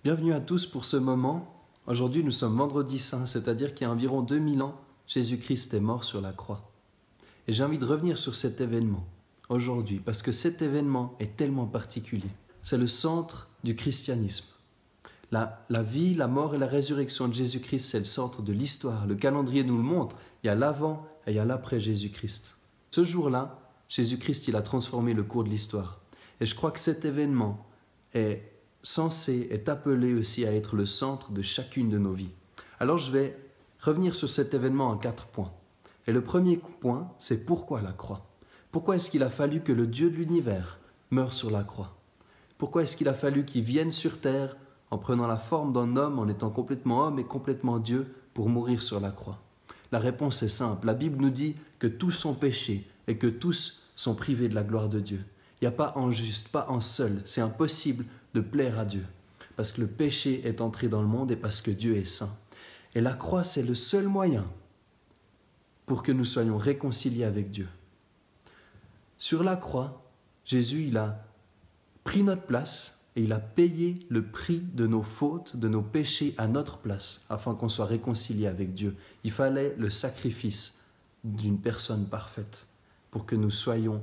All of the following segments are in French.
Bienvenue à tous pour ce moment. Aujourd'hui, nous sommes vendredi saint, c'est-à-dire qu'il y a environ 2000 ans, Jésus-Christ est mort sur la croix. Et j'ai envie de revenir sur cet événement aujourd'hui, parce que cet événement est tellement particulier. C'est le centre du christianisme. La vie, la mort et la résurrection de Jésus-Christ, c'est le centre de l'histoire. Le calendrier nous le montre. Il y a l'avant et il y a l'après Jésus-Christ. Ce jour-là, Jésus-Christ, il a transformé le cours de l'histoire. Et je crois que cet événement est appelé aussi à être le centre de chacune de nos vies. Alors je vais revenir sur cet événement en 4 points. Et le premier point, c'est pourquoi la croix? Pourquoi est-ce qu'il a fallu que le Dieu de l'univers meure sur la croix? Pourquoi est-ce qu'il a fallu qu'il vienne sur terre en prenant la forme d'un homme, en étant complètement homme et complètement Dieu, pour mourir sur la croix? La réponse est simple. La Bible nous dit que tous sont péchés et que tous sont privés de la gloire de Dieu. Il n'y a pas un juste, pas un seul. C'est impossible de plaire à Dieu, parce que le péché est entré dans le monde et parce que Dieu est saint. Et la croix, c'est le seul moyen pour que nous soyons réconciliés avec Dieu. Sur la croix, Jésus, il a pris notre place et il a payé le prix de nos fautes, de nos péchés à notre place, afin qu'on soit réconciliés avec Dieu. Il fallait le sacrifice d'une personne parfaite pour que nous soyons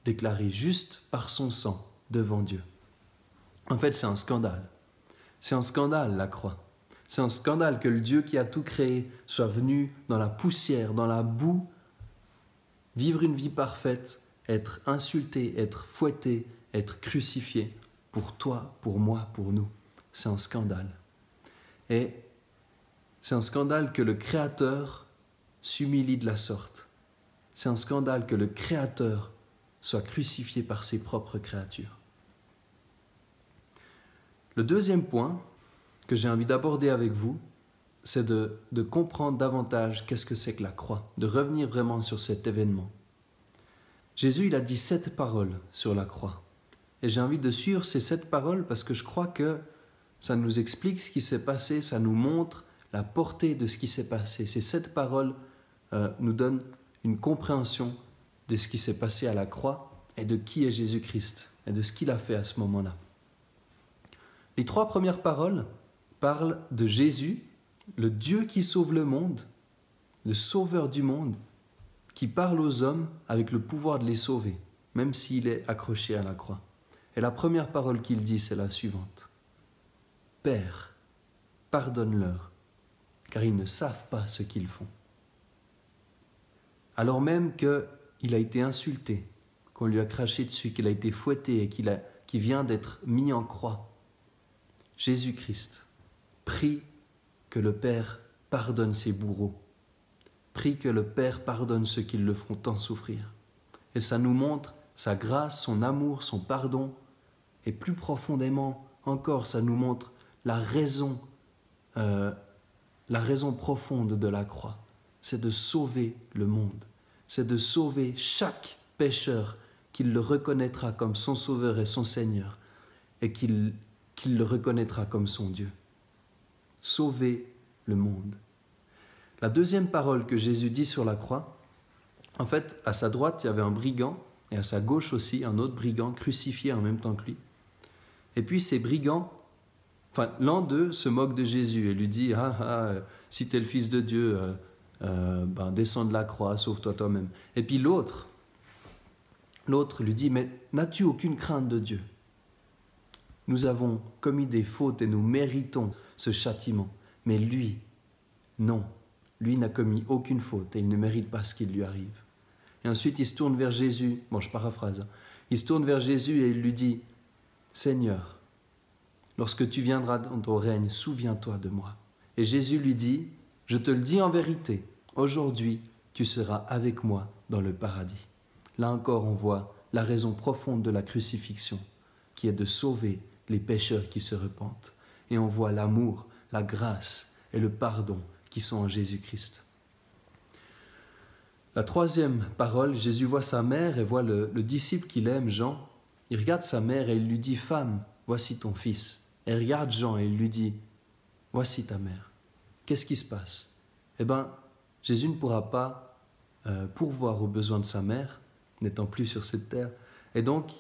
déclarés justes par son sang devant Dieu. En fait, c'est un scandale. C'est un scandale, la croix. C'est un scandale que le Dieu qui a tout créé soit venu dans la poussière, dans la boue, vivre une vie parfaite, être insulté, être fouetté, être crucifié pour toi, pour moi, pour nous. C'est un scandale. Et c'est un scandale que le Créateur s'humilie de la sorte. C'est un scandale que le Créateur soit crucifié par ses propres créatures. Le deuxième point que j'ai envie d'aborder avec vous, c'est de comprendre davantage qu'est-ce que c'est que la croix, de revenir vraiment sur cet événement. Jésus, il a dit 7 paroles sur la croix. Et j'ai envie de suivre ces 7 paroles parce que je crois que ça nous explique ce qui s'est passé, ça nous montre la portée de ce qui s'est passé. Ces 7 paroles nous donnent une compréhension de ce qui s'est passé à la croix et de qui est Jésus-Christ et de ce qu'il a fait à ce moment-là. Les 3 premières paroles parlent de Jésus, le Dieu qui sauve le monde, le sauveur du monde, qui parle aux hommes avec le pouvoir de les sauver, même s'il est accroché à la croix. Et la première parole qu'il dit, c'est la suivante. « Père, pardonne-leur, car ils ne savent pas ce qu'ils font. » Alors même qu'il a été insulté, qu'on lui a craché dessus, qu'il a été fouetté et qu'il vient d'être mis en croix, Jésus-Christ prie que le Père pardonne ses bourreaux, prie que le Père pardonne ceux qui le font tant souffrir. Et ça nous montre sa grâce, son amour, son pardon, et plus profondément encore, ça nous montre la raison profonde de la croix. C'est de sauver le monde, c'est de sauver chaque pécheur qu'il le reconnaîtra comme son Sauveur et son Seigneur, et qu'il le reconnaîtra comme son Dieu. Sauver le monde. La deuxième parole que Jésus dit sur la croix, en fait, à sa droite, il y avait un brigand, et à sa gauche aussi, un autre brigand crucifié en même temps que lui. Et puis ces brigands, l'un d'eux se moque de Jésus et lui dit « si tu es le Fils de Dieu, descends de la croix, sauve-toi toi-même. » Et puis l'autre lui dit « Mais n'as-tu aucune crainte de Dieu ? Nous avons commis des fautes et nous méritons ce châtiment. Mais lui, non, lui n'a commis aucune faute et il ne mérite pas ce qui lui arrive. » Et ensuite il se tourne vers Jésus, je paraphrase, il se tourne vers Jésus et il lui dit « Seigneur, lorsque tu viendras dans ton règne, souviens-toi de moi. » Et Jésus lui dit « Je te le dis en vérité, aujourd'hui tu seras avec moi dans le paradis. » Là encore on voit la raison profonde de la crucifixion, qui est de sauver les pécheurs qui se repentent. Et on voit l'amour, la grâce et le pardon qui sont en Jésus-Christ. La troisième parole, Jésus voit sa mère et voit le disciple qu'il aime, Jean. Il regarde sa mère et il lui dit « Femme, voici ton fils. » Et il regarde Jean et il lui dit « Voici ta mère. » Qu'est-ce qui se passe? Jésus ne pourra pas pourvoir aux besoins de sa mère, n'étant plus sur cette terre. Et donc,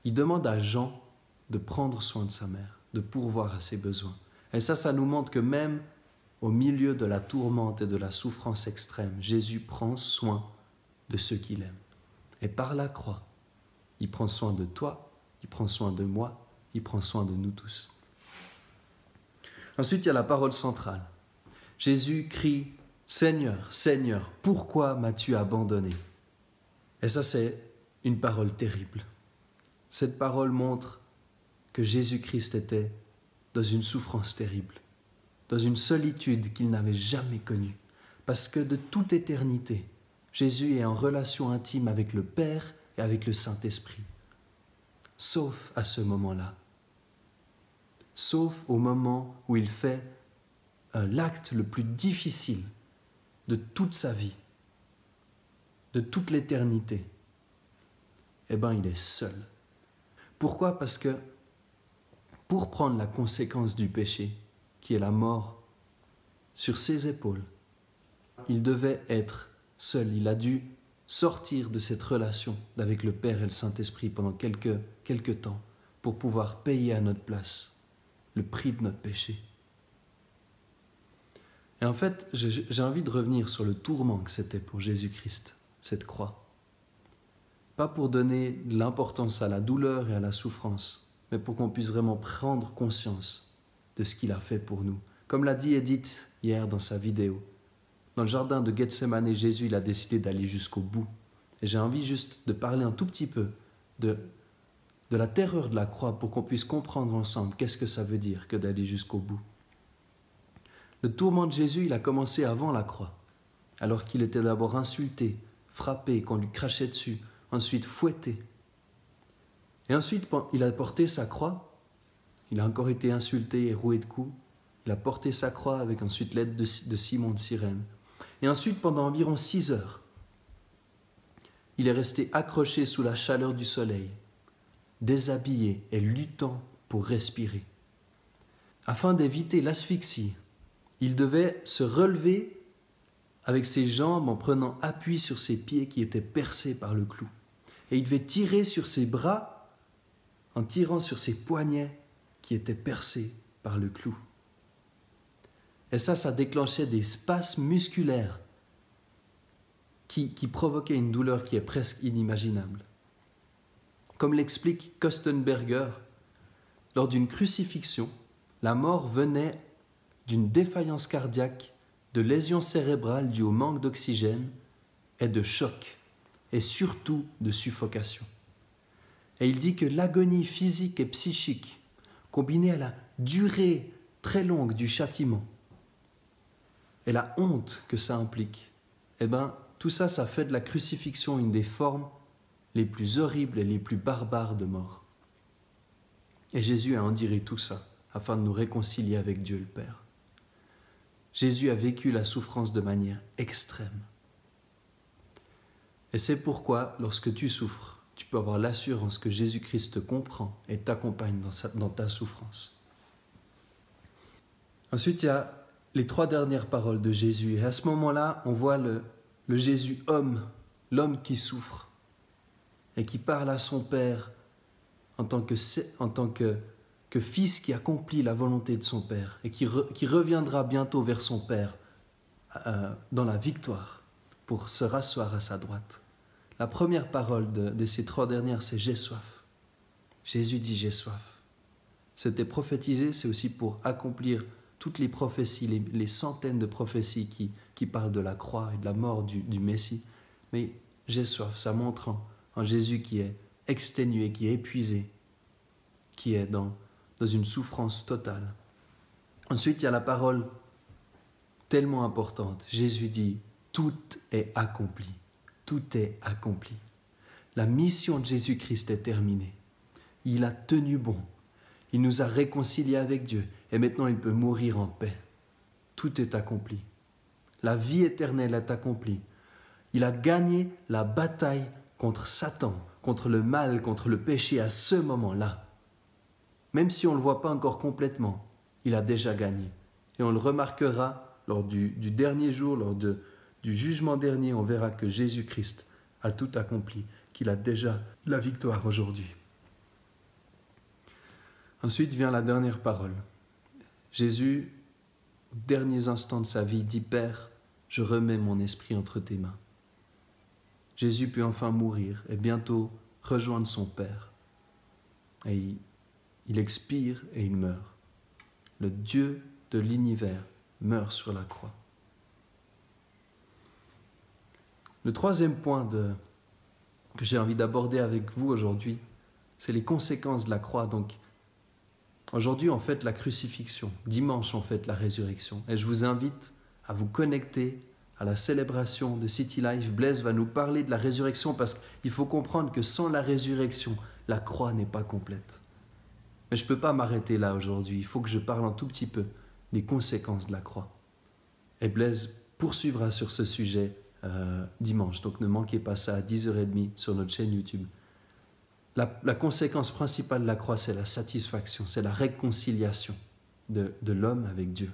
il demande à Jean de prendre soin de sa mère. de pourvoir à ses besoins. Et ça nous montre que même au milieu de la tourmente et de la souffrance extrême, Jésus prend soin de ceux qu'il aime. Et par la croix, il prend soin de toi, il prend soin de moi, il prend soin de nous tous. Ensuite, il y a la parole centrale. Jésus crie « Seigneur, Seigneur, pourquoi m'as-tu abandonné ?» Et ça, c'est une parole terrible. Cette parole montre que Jésus-Christ était dans une souffrance terrible, dans une solitude qu'il n'avait jamais connue, parce que de toute éternité, Jésus est en relation intime avec le Père et avec le Saint-Esprit, sauf à ce moment-là, sauf au moment où il fait l'acte le plus difficile de toute sa vie, de toute l'éternité. Eh bien, il est seul. Pourquoi ? Parce que pour prendre la conséquence du péché, qui est la mort, sur ses épaules, il devait être seul. Il a dû sortir de cette relation avec le Père et le Saint-Esprit pendant quelques temps pour pouvoir payer à notre place le prix de notre péché. Et en fait, j'ai envie de revenir sur le tourment que c'était pour Jésus-Christ, cette croix. Pas pour donner de l'importance à la douleur et à la souffrance, mais pour qu'on puisse vraiment prendre conscience de ce qu'il a fait pour nous. Comme l'a dit Edith hier dans sa vidéo, dans le jardin de Gethsémane, Jésus il a décidé d'aller jusqu'au bout. Et j'ai envie juste de parler un tout petit peu de la terreur de la croix pour qu'on puisse comprendre ensemble qu'est-ce que ça veut dire que d'aller jusqu'au bout. Le tourment de Jésus, il a commencé avant la croix, alors qu'il était d'abord insulté, frappé, qu'on lui crachait dessus, ensuite fouetté. Et ensuite, il a porté sa croix, il a encore été insulté et roué de coups, il a porté sa croix avec ensuite l'aide de Simon de Cyrène. Et ensuite, pendant environ 6 heures, il est resté accroché sous la chaleur du soleil, déshabillé et luttant pour respirer. Afin d'éviter l'asphyxie, il devait se relever avec ses jambes en prenant appui sur ses pieds qui étaient percés par le clou. Et il devait tirer sur ses bras en tirant sur ses poignets qui étaient percés par le clou. Et ça déclenchait des spasmes musculaires qui provoquaient une douleur qui est presque inimaginable. Comme l'explique Kostenberger, lors d'une crucifixion, la mort venait d'une défaillance cardiaque, de lésions cérébrales dues au manque d'oxygène et de choc, et surtout de suffocation. Et il dit que l'agonie physique et psychique, combinée à la durée très longue du châtiment, et la honte que ça implique, eh bien, tout ça, ça fait de la crucifixion une des formes les plus horribles et les plus barbares de mort. Et Jésus a enduré tout ça afin de nous réconcilier avec Dieu le Père. Jésus a vécu la souffrance de manière extrême. Et c'est pourquoi, lorsque tu souffres, tu peux avoir l'assurance que Jésus-Christ te comprend et t'accompagne dans ta souffrance. Ensuite, il y a les 3 dernières paroles de Jésus. Et à ce moment-là, on voit le Jésus homme, l'homme qui souffre et qui parle à son Père en tant que fils qui accomplit la volonté de son Père et qui reviendra bientôt vers son Père dans la victoire pour se rasseoir à sa droite. La première parole de ces 3 dernières, c'est « J'ai soif ». Jésus dit « J'ai soif ». C'était prophétisé, c'est aussi pour accomplir toutes les prophéties, les centaines de prophéties qui parlent de la croix et de la mort du Messie. Mais j'ai soif, ça montre en Jésus qui est exténué, qui est épuisé, qui est dans une souffrance totale. Ensuite, il y a la parole tellement importante. Jésus dit « Tout est accompli ». Tout est accompli. La mission de Jésus-Christ est terminée. Il a tenu bon. Il nous a réconciliés avec Dieu et maintenant il peut mourir en paix. Tout est accompli. La vie éternelle est accomplie. Il a gagné la bataille contre Satan, contre le mal, contre le péché à ce moment-là. Même si on ne le voit pas encore complètement, il a déjà gagné. Et on le remarquera lors du dernier jour, lors du jugement dernier, on verra que Jésus-Christ a tout accompli, qu'il a déjà la victoire aujourd'hui. Ensuite vient la dernière parole. Jésus, aux derniers instants de sa vie, dit « Père, je remets mon esprit entre tes mains ». Jésus put enfin mourir et bientôt rejoindre son Père. Et il expire et il meurt. Le Dieu de l'univers meurt sur la croix. Le troisième point que j'ai envie d'aborder avec vous aujourd'hui, c'est les conséquences de la croix. Donc, aujourd'hui, on fête la crucifixion. Dimanche, on fête la résurrection. Et je vous invite à vous connecter à la célébration de City Life. Blaise va nous parler de la résurrection parce qu'il faut comprendre que sans la résurrection, la croix n'est pas complète. Mais je ne peux pas m'arrêter là aujourd'hui. Il faut que je parle un tout petit peu des conséquences de la croix. Et Blaise poursuivra sur ce sujet dimanche. Donc ne manquez pas ça à 10h30 sur notre chaîne YouTube. La conséquence principale de la croix, c'est la satisfaction, c'est la réconciliation de l'homme avec Dieu.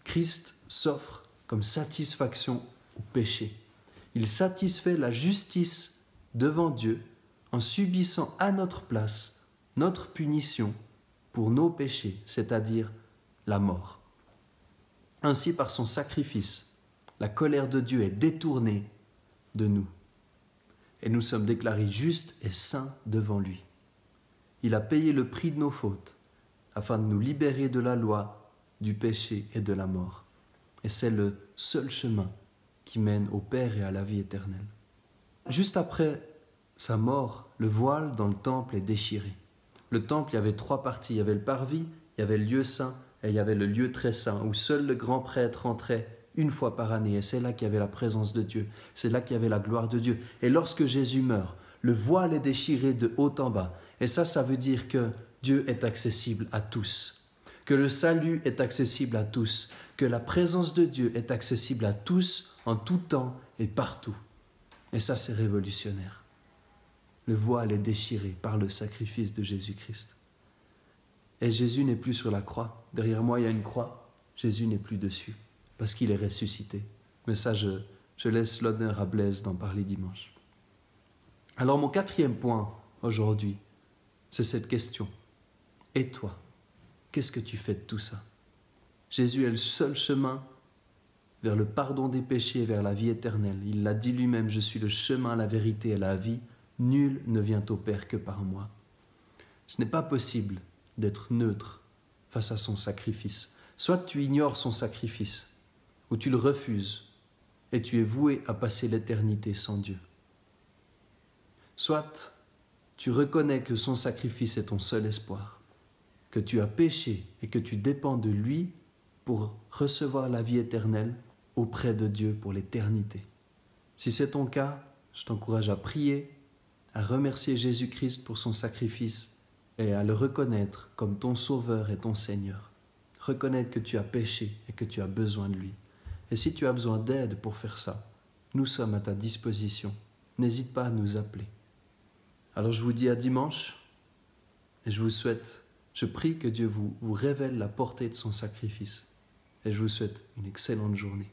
Christ s'offre comme satisfaction au péché. Il satisfait la justice devant Dieu en subissant à notre place notre punition pour nos péchés, c'est-à-dire la mort. Ainsi, par son sacrifice, la colère de Dieu est détournée de nous. Et nous sommes déclarés justes et saints devant lui. Il a payé le prix de nos fautes afin de nous libérer de la loi, du péché et de la mort. Et c'est le seul chemin qui mène au Père et à la vie éternelle. Juste après sa mort, le voile dans le temple est déchiré. Le temple, il y avait 3 parties. Il y avait le parvis, il y avait le lieu saint et il y avait le lieu très saint où seul le grand prêtre entrait une fois par année. Et c'est là qu'il y avait la présence de Dieu. C'est là qu'il y avait la gloire de Dieu. Et lorsque Jésus meurt, le voile est déchiré de haut en bas. Et ça veut dire que Dieu est accessible à tous. Que le salut est accessible à tous. Que la présence de Dieu est accessible à tous, en tout temps et partout. Et ça, c'est révolutionnaire. Le voile est déchiré par le sacrifice de Jésus-Christ. Et Jésus n'est plus sur la croix. Derrière moi, il y a une croix. Jésus n'est plus dessus, parce qu'il est ressuscité. Mais ça, je laisse l'honneur à Blaise d'en parler dimanche. Alors, mon 4e point aujourd'hui, c'est cette question. Et toi, qu'est-ce que tu fais de tout ça? Jésus est le seul chemin vers le pardon des péchés et vers la vie éternelle. Il l'a dit lui-même, je suis le chemin, la vérité et la vie. Nul ne vient au Père que par moi. Ce n'est pas possible d'être neutre face à son sacrifice. Soit tu ignores son sacrifice, ou tu le refuses, et tu es voué à passer l'éternité sans Dieu. Soit tu reconnais que son sacrifice est ton seul espoir, que tu as péché et que tu dépends de lui pour recevoir la vie éternelle auprès de Dieu pour l'éternité. Si c'est ton cas, je t'encourage à prier, à remercier Jésus-Christ pour son sacrifice et à le reconnaître comme ton Sauveur et ton Seigneur. Reconnaître que tu as péché et que tu as besoin de lui. Et si tu as besoin d'aide pour faire ça, nous sommes à ta disposition. N'hésite pas à nous appeler. Alors je vous dis à dimanche et je prie que Dieu vous révèle la portée de son sacrifice. Et je vous souhaite une excellente journée.